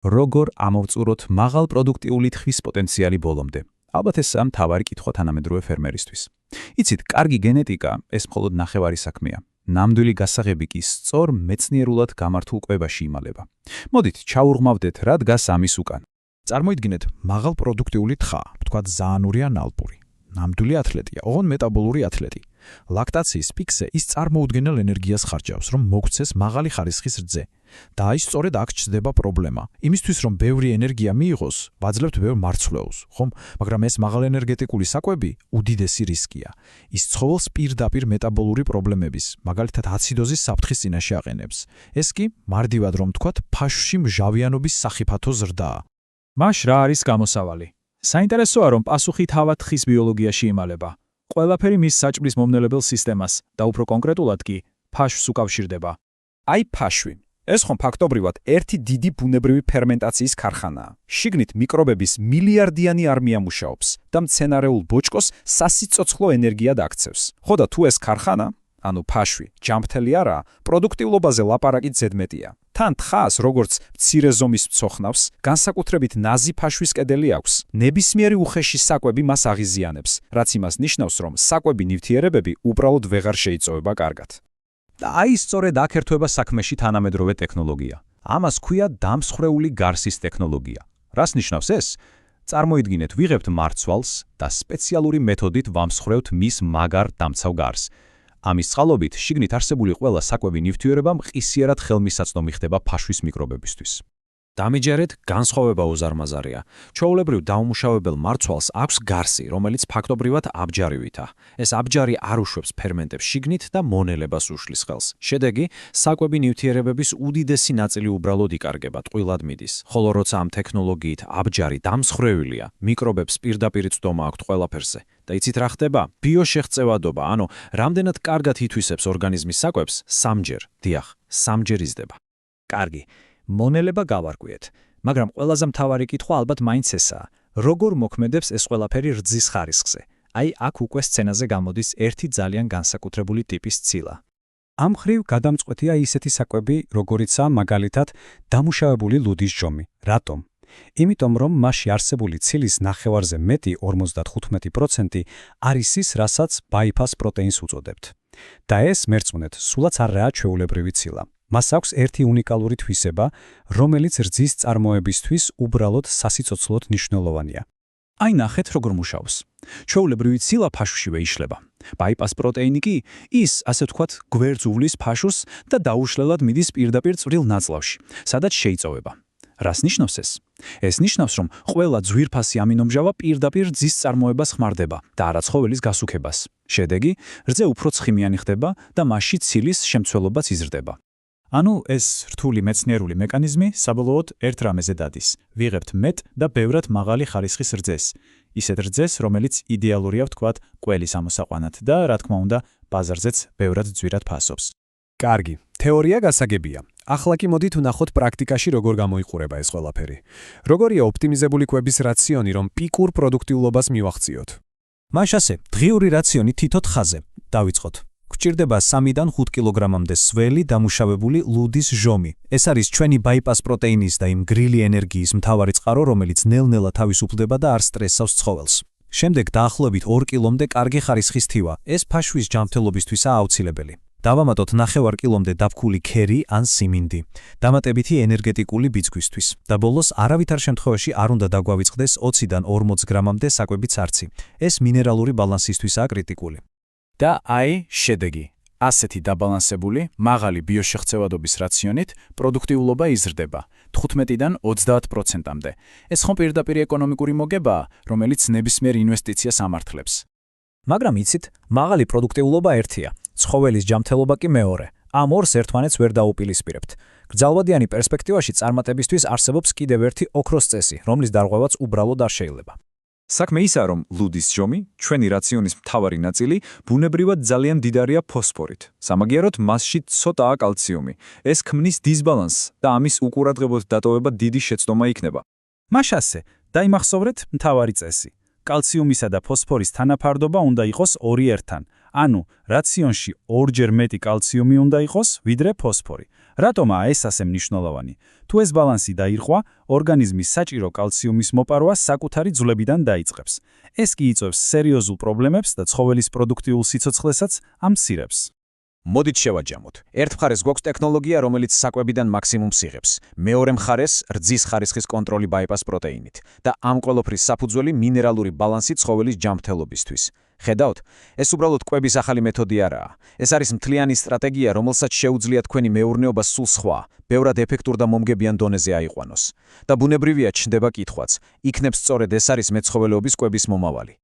როგორ ამოვწუროთ მაღალ პროდუქტიული თხრის პოტენციალი ბოლომდე? ალბათ ეს მთავარი კითხვა თანამედროვე ფერმერისთვის. იცით, კარგი გენეტიკა ეს მხოლოდ ნახევარი საქმეა. ნამდვილი გასაღები კი სწორ მეცნიერულად გამართულ კვებაში იმალება. მოდით, ჩაურღმავდეთ რა დგას ამის უკან. წარმოიდგინეთ, მაღალ პროდუქტიული თხა, თქვათ ზაანური ან ალპური. ნამდვილი ათლეტია, ოღონდ მეტაბოლური ათლეტი. ლაქტაციის პიკზე ის წარმოუდგენელ ენერგიას ხარჯავს, რომ მოგვცეს მაღალი ხარისხის რძე. და აი სწორედ აქ ჩნდება პრობლემა. იმისთვის, რომ ბევრი ენერგია მიიღოს, ვაძლევთ ბევრ მარცვლეულს, ხომ? მაგრამ ეს მაღალენერგეტიკული საკვები უდიდესი რისკია. ის ცხოველს პირდაპირ მეტაბოლური პრობლემების, მაგალითად აციდოზის საფრთხის წინაშე აყენებს. ეს კი, მარტივად რომ ვთქვათ, ფაშში მჟავიანობის სახიფათო ზრდაა. მაშ რა არის გამოსავალი? საინტერესოა, რომ პასუხი თავად თხის ბიოლოგიაში იმალება. ყველაფერი მის საჭმლის მომნელებელ სისტემას და უფრო კონკრეტულად კი ფაშს უკავშირდება. აი ფაშვი. ეს ხომ ფაქტობრივად ერთი დიდი ბუნებრივი ფერმენტაციის ქარხანაა. შიგნით მიკრობების მილიარდიანი არმია მუშაობს და მცენარეულ ბოჭკოს სასიცოცხლო ენერგია დაქცევს. ხო და თუ ეს ქარხანა, ანუ ფაშვი, ჯამრთელი არაა, პროდუქტიულობაზე ლაპარაკით ზედმეტია. თან თხას, როგორც მცირე ზომის მცოხნავს, განსაკუთრებით ნაზი ფაშვის კედელი აქვს. ნებისმიერი უხეში საკვები მას აღიზიანებს, რაც იმას ნიშნავს, რომ საკვები ნივთიერებები უბრალოდ ვეღარ შეიწოვება კარგად. და აი სწორედ აქ ერთვება საქმეში თანამედროვე ტექნოლოგია. ამას ქვია დამსხრეული გარსის ტექნოლოგია. რას ნიშნავს ეს? წარმოიდგინეთ, ვიღებთ მარცვალს და სპეციალური მეთოდით ვამსხვრევთ მის მაგარ დამცავ გარს. ამის წყალობით შიგნით არსებული ყველა საკვები ნივთიერება მყისიერად ხელმისაწვდომი ხდება ფაშვის მიკრობებისთვის. დამიჯერეთ, განსხვავება უზარმაზარია. ჩვეულებრივ დაუმუშავებელ მარცვალს აქვს გარსი, რომელიც ფაქტობრივად აბჯარივითა. ეს აბჯარი არ უშვებს ფერმენტებს შიგნით და მონელებას უშლის ხელს. შედეგი, საკვები ნივთიერებების უდიდესი ნაწილი უბრალოდ იკარგება, ტყუილად მიდის. ხოლო როცა ამ ტექნოლოგიით აბჯარი დამსხვრევილია, მიკრობებს პირდაპირ წვდომა აქვთ ყველაფერზე. და იცით რა ხდება? ბიოშეღწევადობა, ანუ რამდენად კარგად ითვისებს ორგანიზმის საკვებს, სამჯერ იზრდება. კარგი. მონელება გავარკვიეთ, მაგრამ ყველაზე მთავარი კითხვა ალბათ მაინც ესაა. როგორ მოქმედებს ეს ყველაფერი რძის ხარისხზე? აი აქ უკვე სცენაზე გამოდის ერთი ძალიან განსაკუთრებული ტიპის ცილა. ამ ხრივ გადამწყვეტია ისეთი საკვები, როგორიცაა მაგალითად დამუშავებული ლუდის ჯომი. რატომ? იმიტომ რომ მასში არსებული ცილის ნახევარზე მეტი 55% არის ის, რასაც ბაიფას პროტეინს უწოდებთ. და ეს მერწმუნეთ, სულაც არაა ჩვეულებრივი ცილა. მას აქვს ერთი უნიკალური თვისება, რომელიც რძის წარმოებისთვის უბრალოდ სასიცოცხლოდ მნიშვნელოვანია. აი ნახეთ როგორ მუშაობს. ჩვეულებრივი ცილა ფაშვშივე იშლება. ბაიფას პროტეინი კი ის, ასე ვთქვათ, გვერდს უვლის ფაშოს და დაუშლელად მიდის პირდაპირ წვრილ ნაწლავში, სადაც შეიწოვება. რას ნიშნავს ეს? ეს ნიშნავს, რომ ყველა ძვირფასი ამინომჟავა პირდაპირ რძის წარმოებას ხმარდება და არა ცხოველის გასუქებას. შედეგი, რძე უფრო ცხიმიანი ხდება და მასში ცილის შემცველობაც იზრდება. ანუ ეს რთული მეცნიერული მექანიზმი საბოლოოდ ერთ რამეზე დადის. ვიღებთ მეტ და ბევრად მაღალი ხარისხის რძეს. ისეთ რძეს, რომელიც იდეალურია ვთქვათ ყველის ამოსაყვანად და რა თქმა უნდა, ბაზარზეც ბევრად ძვირად ფასობს. კარგი, თეორია გასაგებია. ახლა კი მოდით ვნახოთ პრაქტიკაში როგორ გამოიყურება ეს ყველაფერი. როგორია ოპტიმიზებული კვების რაციონი, რომ პიკურ პროდუქტიულობას მივახციოთ? მაშ ასე, დღიური რაციონი თითო თხაზე. დავიწყოთ. გვჭირდება 3-დან 5 კილოგრამამდე სველი დამუშავებული ლუდის ჟომი. ეს არის ჩვენი ბაიფას პროტეინის და იმ გრილი ენერგიის მთავარი წყარო, რომელიც ნელ-ნელა თავისუფლდება და არ სტრესავს ცხოველს. შემდეგ დაახლოებით 2 კილომდე კარგი ხარისხის თივა. ეს ფაშვის ჯანმრთელობისთვისაა აუცილებელი. დავამატოთ 9 კილომდე დაფქული ქერი ან სიმინდი, დამატებითი ენერგეტიკული ბიძგვისთვის. და ბოლოს არავითარ შემთხვევაში არ უნდა დაგვავიწყდეს 20-დან 40 გრამამდე საკვებით სარცი. ეს მინერალური ბალანსისთვისაა კრიტიკული. და აი შედეგი. ასეთი დაბალანსებული, მაღალი ბიოშეღწევადობის რაციონით პროდუქტიულობა იზრდება 15-დან 30%-მდე. ეს ხომ პირდაპირ ეკონომიკური მოგებაა, რომელიც ნებისმიერ ინვესტიციას ამართლებს. მაგრამ იცით, მაღალი პროდუქტიულობა ერთია, ცხოველის ჯანმრთელობა კი მეორე. ამ ორს ერთმანეთს ვერ დაუპილისპირებთ. გრძელვადიანი პერსპექტივაში წარმატებისთვის არსებობს კიდევ ერთი ოქროს წესი, რომლის დარღვევაც უბრალოდ არ შეიძლება. საქმე ისაა, რომ ლუდის ჟომი, ჩვენი რაციონის მთავარი ნაწილი, ბუნებრივად ძალიან მდიდარია ფოსფორით. სამაგიეროდ მასში ცოტაა კალციუმი. ეს ქმნის დისბალანსს და ამის უყურადღებოდ დატოვება დიდი შეცდომა იქნება. მაშ ასე, დაიმახსოვრეთ მთავარი წესი. კალციუმისა და ფოსფორის თანაფარდობა უნდა იყოს 2:1. ანუ რაციონში ორჯერ მეტი კალციუმი უნდა იყოს, ვიდრე ფოსფორი. რატომაა ეს ასე მნიშვნელოვანი? თუ ეს ბალანსი დაირღვა, ორგანიზმი საჭირო კალციუმის მოპარვა საკუთარი ძვლებიდან დაიწყებს. ეს კი იწვევს სერიოზულ პრობლემებს და ცხოველის პროდუქტიულ სიცოცხლესაც ამცირებს. მოდით შევაჯამოთ. ერთ მხარეს გვაქვს ტექნოლოგია, რომელიც საკვებიდან მაქსიმუმს იღებს. მეორე მხარეს რძის ხარისხის კონტროლი bypass პროტეინით და ამ ყველაფრის საფუძველი მინერალური ბალანსი ცხოველის ჯანმრთელობისთვის. ხედავთ, ეს უბრალოდ კვების ახალი მეთოდი არაა. ეს არის მთლიანი სტრატეგია, რომელსაც შეუძლია თქვენი მეურნეობა სულ სხვა, ბევრად ეფექტურ და მომგებიან დონეზე აიყვანოს. და ბუნებრივია ჩნდება კითხვაც, იქნებ სწორედ ეს არის მეცხოველეობის კვების მომავალი.